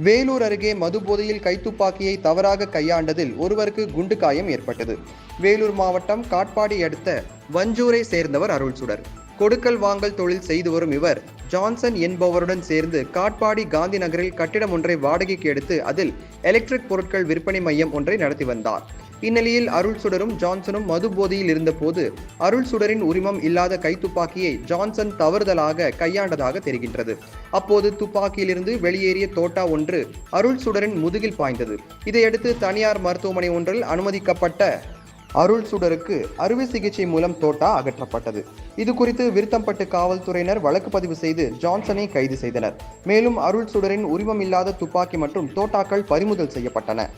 வேலூர் அருகே மதுபோதையில் கைத்துப்பாக்கியை தவறாக கையாண்டதில் ஒருவருக்கு குண்டு காயம் ஏற்பட்டது. வேலூர் மாவட்டம் காட்பாடி அடுத்த வஞ்சூரை சேர்ந்தவர் அருள்சுடர். கொடுக்கல் வாங்கல் தொழில் செய்து வரும் இவர் ஜான்சன் என்பவருடன் சேர்ந்து காட்பாடி காந்தி நகரில் கட்டிடம் ஒன்றை வாடகைக்கு எடுத்து அதில் எலக்ட்ரிக் பொருட்கள் விற்பனை மையம் ஒன்றை நடத்தி வந்தார். இந்நிலையில் அருள்சுடரும் ஜான்சனும் மது போதையில் இருந்தபோது அருள்சுடரின் உரிமம் இல்லாத கைத்துப்பாக்கியை ஜான்சன் தவறுதலாக கையாண்டதாக தெரிகின்றது. அப்போது துப்பாக்கியிலிருந்து வெளியேறிய தோட்டா ஒன்று அருள்சுடரின் முதுகில் பாய்ந்தது. இதையடுத்து தனியார் மருத்துவமனை ஒன்றில் அனுமதிக்கப்பட்ட அருள்சுடருக்கு அறுவை சிகிச்சை மூலம் தோட்டா அகற்றப்பட்டது. இது குறித்து விருத்தம்பட்டு காவல்துறையினர் வழக்கு பதிவு செய்து ஜான்சனை கைது செய்தனர். மேலும் அருள்சுடரின் உரிமம் இல்லாத துப்பாக்கி மற்றும் தோட்டாக்கள் பறிமுதல் செய்யப்பட்டன.